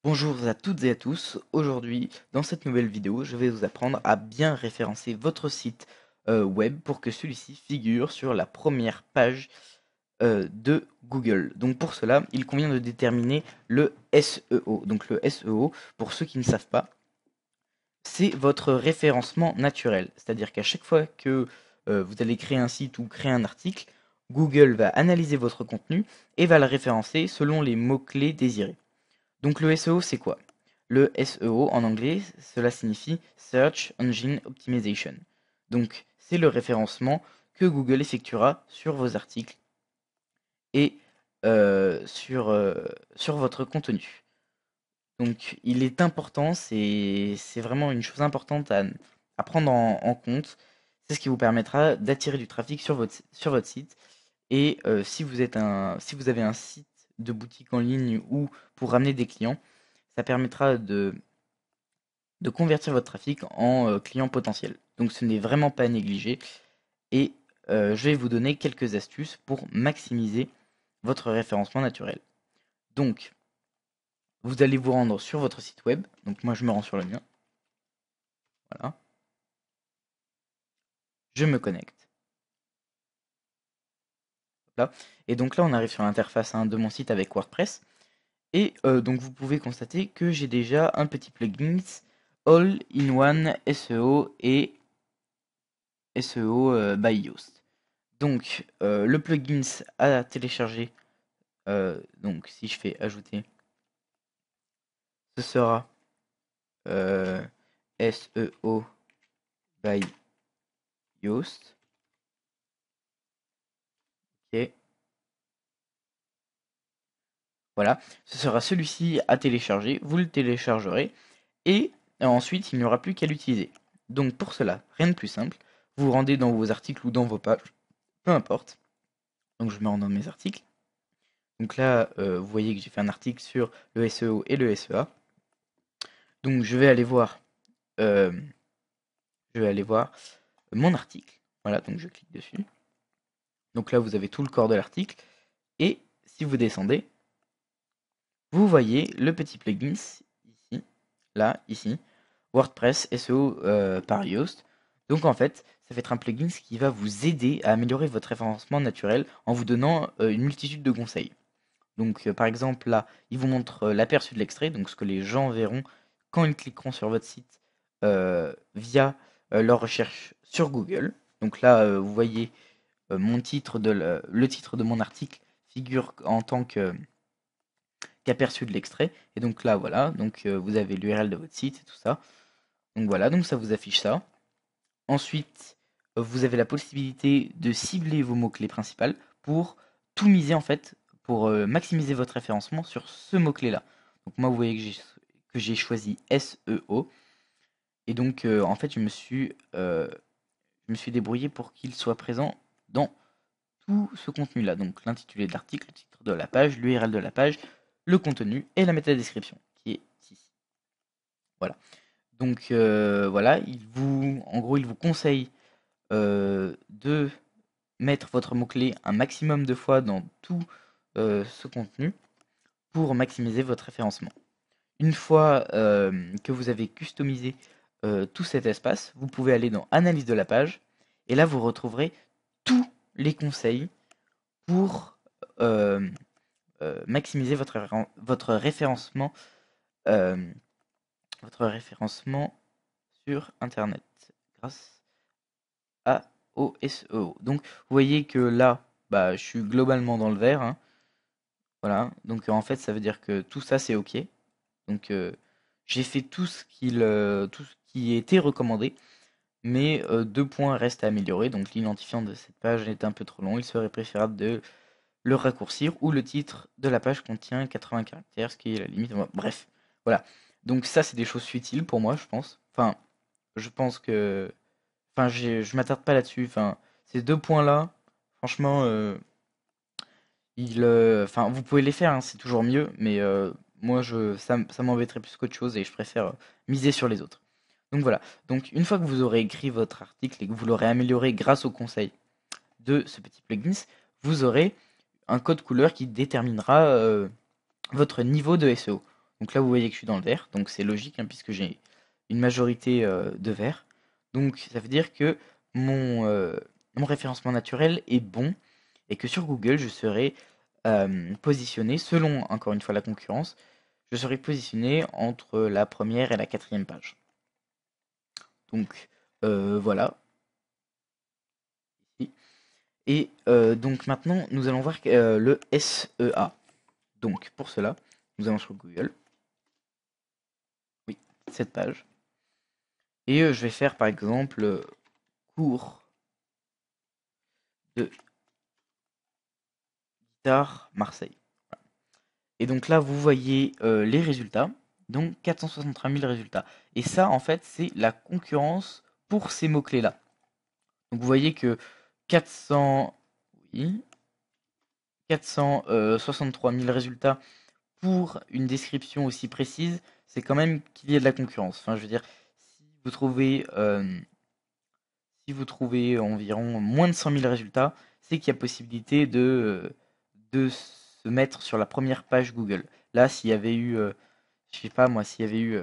Bonjour à toutes et à tous. Aujourd'hui, dans cette nouvelle vidéo, je vais vous apprendre à bien référencer votre site web pour que celui-ci figure sur la première page de Google. Donc pour cela, il convient de déterminer le SEO. Donc le SEO, pour ceux qui ne savent pas, c'est votre référencement naturel. C'est-à-dire qu'à chaque fois que vous allez créer un site ou créer un article, Google va analyser votre contenu et va le référencer selon les mots-clés désirés. Donc le SEO, c'est quoi? Le SEO en anglais, cela signifie Search Engine Optimization. Donc c'est le référencement que Google effectuera sur vos articles et sur votre contenu. Donc il est important, c'est vraiment une chose importante à prendre en compte. C'est ce qui vous permettra d'attirer du trafic sur votre site. Et si vous avez un site de boutique en ligne ou pour ramener des clients, ça permettra de convertir votre trafic en clients potentiels. Donc ce n'est vraiment pas à négliger. Et je vais vous donner quelques astuces pour maximiser votre référencement naturel. Donc, vous allez vous rendre sur votre site web. Donc moi je me rends sur le mien. Voilà. Je me connecte. Là. Et donc là on arrive sur l'interface de mon site avec WordPress. Et donc vous pouvez constater que j'ai déjà un petit plugin All-in-One SEO et SEO by Yoast. Donc le plugin à télécharger, donc si je fais ajouter, ce sera SEO by Yoast. Ok, voilà, ce sera celui-ci à télécharger, vous le téléchargerez et ensuite il n'y aura plus qu'à l'utiliser. Donc pour cela, rien de plus simple, vous vous rendez dans vos articles ou dans vos pages, peu importe. Donc je me rends dans mes articles. Donc là, vous voyez que j'ai fait un article sur le SEO et le SEA. Donc euh, je vais aller voir mon article. Voilà, donc je clique dessus. Donc là, vous avez tout le corps de l'article. Et si vous descendez, vous voyez le petit plugin ici, là, ici, WordPress SEO par Yoast. Donc en fait, ça va être un plugin qui va vous aider à améliorer votre référencement naturel en vous donnant une multitude de conseils. Donc par exemple là, il vous montre l'aperçu de l'extrait, donc ce que les gens verront quand ils cliqueront sur votre site via leur recherche sur Google. Donc là, vous voyez mon titre le titre de mon article figure en tant qu'aperçu de l'extrait. Et donc là, voilà, donc vous avez l'URL de votre site et tout ça. Donc voilà, donc ça vous affiche ça. Ensuite, vous avez la possibilité de cibler vos mots-clés principaux pour tout miser en fait, pour maximiser votre référencement sur ce mot-clé-là. Donc moi, vous voyez que j'ai choisi SEO. Et donc, en fait, je me suis débrouillé pour qu'il soit présent dans tout ce contenu-là. Donc l'intitulé de l'article, le titre de la page, l'URL de la page, le contenu et la métadescription qui est ici. Voilà. Donc voilà, en gros, il vous conseille de mettre votre mot-clé un maximum de fois dans tout ce contenu pour maximiser votre référencement. Une fois que vous avez customisé tout cet espace, vous pouvez aller dans Analyse de la page et là vous retrouverez tous les conseils pour euh, maximiser votre référencement, euh, votre référencement sur Internet grâce au SEO. Donc vous voyez que là, bah, je suis globalement dans le vert, hein. Voilà, donc en fait ça veut dire que tout ça c'est ok. Donc j'ai fait tout ce qui était recommandé, mais deux points restent à améliorer. Donc l'identifiant de cette page est un peu trop long, il serait préférable de le raccourcir ou le titre de la page contient 80 caractères, ce qui est la limite. Bref, voilà. Donc ça c'est des choses futiles pour moi, je pense. Enfin, je pense que enfin, je m'attarde pas là-dessus. Enfin, ces deux points-là, franchement, enfin, vous pouvez les faire, hein, c'est toujours mieux, mais moi, ça m'embêterait plus qu'autre chose et je préfère miser sur les autres. Donc voilà. Donc une fois que vous aurez écrit votre article et que vous l'aurez amélioré grâce au conseil de ce petit plugin, vous aurez un code couleur qui déterminera votre niveau de SEO. Donc là, vous voyez que je suis dans le vert, donc c'est logique, hein, puisque j'ai une majorité de vert. Donc ça veut dire que mon référencement naturel est bon et que sur Google, je serai positionné, selon encore une fois la concurrence, je serai positionné entre la première et la quatrième page. Donc voilà. Et donc maintenant, nous allons voir le SEA. Donc pour cela, nous allons sur Google. Oui, cette page. Et je vais faire par exemple cours de guitare Marseille. Et donc là, vous voyez les résultats. Donc 463 000 résultats. Et ça, en fait, c'est la concurrence pour ces mots-clés-là. Donc vous voyez que 400, oui, 463 000 résultats pour une description aussi précise, c'est quand même qu'il y a de la concurrence. Enfin, je veux dire, si vous trouvez, si vous trouvez environ moins de 100 000 résultats, c'est qu'il y a possibilité de se mettre sur la première page Google. Là, s'il y avait eu, je sais pas moi, s'il y avait eu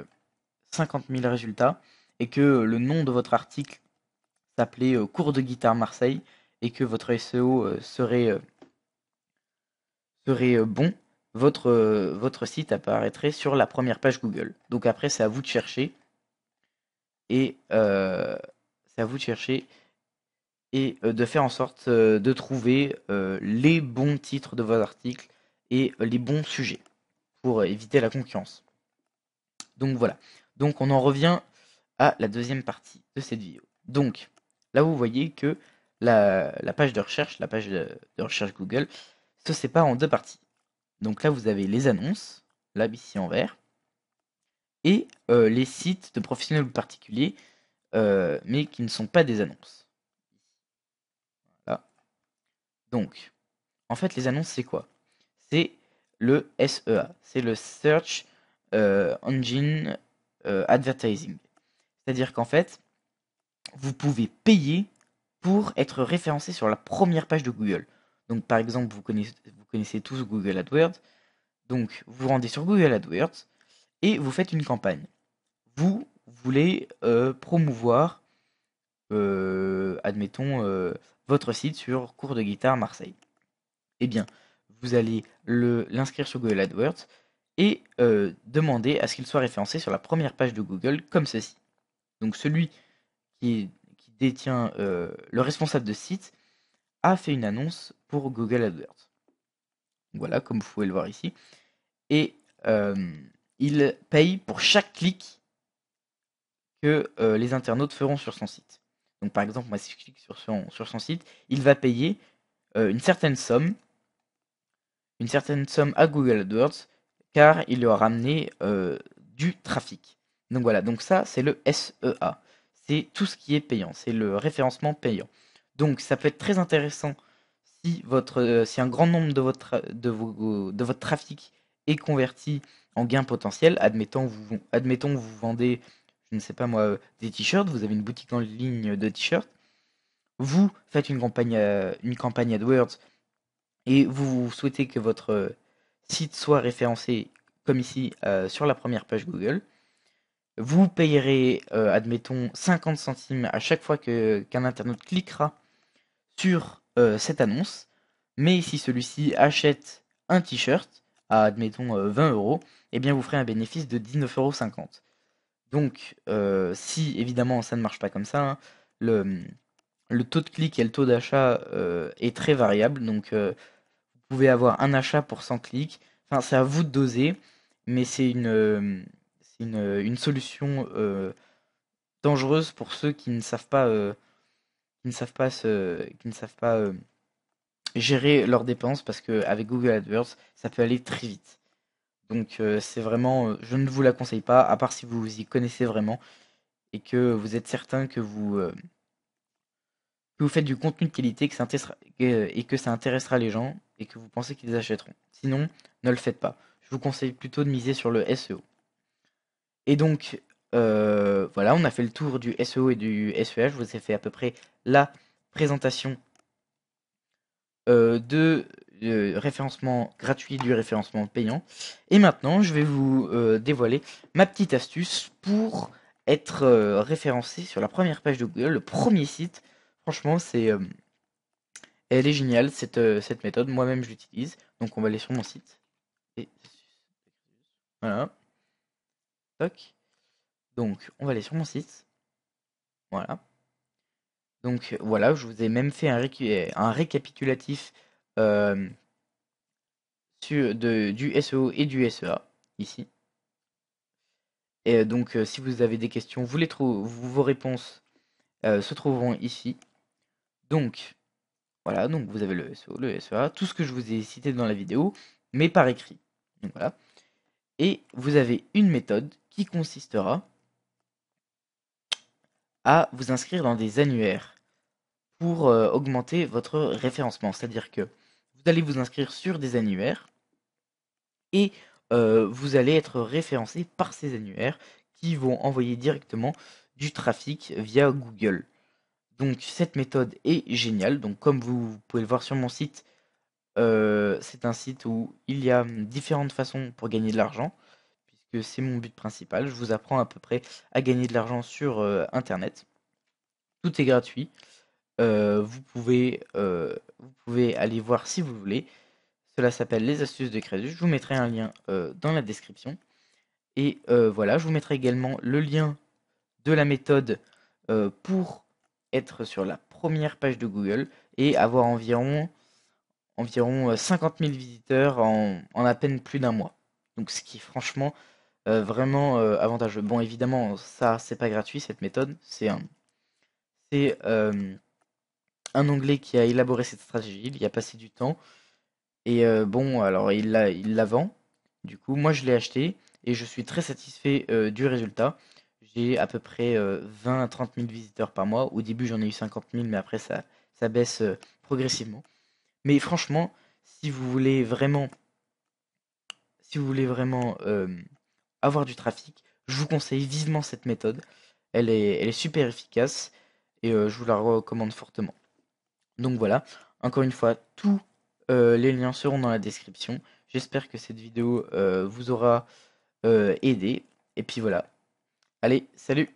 50 000 résultats et que le nom de votre article s'appelait Cours de guitare Marseille et que votre SEO serait bon, votre site apparaîtrait sur la première page Google. Donc après, c'est à vous de chercher et c'est à vous de chercher et de faire en sorte de trouver les bons titres de vos articles et les bons sujets pour éviter la concurrence. Donc voilà. Donc on en revient à la deuxième partie de cette vidéo. Donc là vous voyez que la page de recherche, la page de recherche Google, se sépare en deux parties. Donc là vous avez les annonces, là ici en vert, et les sites de professionnels ou particuliers, mais qui ne sont pas des annonces. Voilà. Donc, en fait, les annonces, c'est quoi? C'est le SEA, c'est le Search Engine Advertising. C'est-à-dire qu'en fait, vous pouvez payer pour être référencé sur la première page de Google. Donc, par exemple, vous connaissez tous Google AdWords. Donc, vous vous rendez sur Google AdWords et vous faites une campagne. Vous voulez promouvoir, admettons, votre site sur cours de guitare Marseille. Eh bien, vous allez l'inscrire sur Google AdWords et demander à ce qu'il soit référencé sur la première page de Google comme ceci. Donc celui qui détient le responsable de site a fait une annonce pour Google AdWords. Voilà, comme vous pouvez le voir ici. Et il paye pour chaque clic que les internautes feront sur son site. Donc par exemple, moi si je clique sur son site, il va payer une certaine somme à Google AdWords car il lui a ramené du trafic. Donc voilà, donc ça c'est le SEA. C'est tout ce qui est payant, c'est le référencement payant. Donc ça peut être très intéressant si un grand nombre de votre trafic est converti en gain potentiel. Admettons vous vendez, je ne sais pas moi, des t-shirts, vous avez une boutique en ligne de t-shirts, vous faites une campagne AdWords et vous souhaitez que votre site soit référencé comme ici sur la première page Google, vous payerez, admettons, 50 centimes à chaque fois qu'un internaute cliquera sur cette annonce. Mais si celui-ci achète un t-shirt à, admettons, 20 euros, eh bien vous ferez un bénéfice de 19,50 €. Donc, si évidemment ça ne marche pas comme ça, hein, le taux de clic et le taux d'achat est très variable. Donc, vous pouvez avoir un achat pour 100 clics. Enfin, c'est à vous de doser, mais c'est une solution dangereuse pour ceux qui ne savent pas, gérer leurs dépenses parce qu'avec Google AdWords, ça peut aller très vite. Donc, c'est vraiment, je ne vous la conseille pas, à part si vous y connaissez vraiment et que vous êtes certain que vous faites du contenu de qualité et que ça intéressera les gens et que vous pensez qu'ils achèteront. Sinon, ne le faites pas. Je vous conseille plutôt de miser sur le SEO. Et donc, voilà, on a fait le tour du SEO et du SEA. Je vous ai fait à peu près la présentation référencement gratuit du référencement payant. Et maintenant, je vais vous dévoiler ma petite astuce pour être référencé sur la première page de Google, le premier site. Franchement, elle est géniale cette méthode. Moi-même, je l'utilise. Donc, on va aller sur mon site. Et voilà. Toc. Donc, on va aller sur mon site. Voilà. Donc, voilà, je vous ai même fait un récapitulatif euh, du SEO et du SEA ici. Et donc, si vous avez des questions, vos réponses se trouveront ici. Donc, voilà, donc vous avez le SEO, le SEA, tout ce que je vous ai cité dans la vidéo, mais par écrit. Donc voilà. Et vous avez une méthode qui consistera à vous inscrire dans des annuaires pour augmenter votre référencement. C'est-à-dire que vous allez vous inscrire sur des annuaires et vous allez être référencé par ces annuaires qui vont envoyer directement du trafic via Google. Donc cette méthode est géniale. Donc comme vous pouvez le voir sur mon site, c'est un site où il y a différentes façons pour gagner de l'argent, puisque c'est mon but principal. Je vous apprends à peu près à gagner de l'argent sur Internet. Tout est gratuit. Vous pouvez aller voir si vous voulez. Cela s'appelle les astuces de Crésus. Je vous mettrai un lien dans la description. Et voilà, je vous mettrai également le lien de la méthode pour être sur la première page de Google et avoir environ 50 000 visiteurs en à peine plus d'un mois. Donc ce qui est franchement vraiment avantageux. Bon, évidemment, ça, c'est pas gratuit, cette méthode. C'est un Anglais qui a élaboré cette stratégie, il y a passé du temps. Et bon, alors il la vend. Du coup, moi je l'ai acheté et je suis très satisfait du résultat. J'ai à peu près 20 à 30 000 visiteurs par mois. Au début, j'en ai eu 50 000, mais après, ça baisse progressivement. Mais franchement, si vous voulez vraiment, si vous voulez vraiment avoir du trafic, je vous conseille vivement cette méthode. Elle est super efficace et je vous la recommande fortement. Donc voilà, encore une fois, tous les liens seront dans la description. J'espère que cette vidéo vous aura aidé. Et puis voilà. Allez, salut!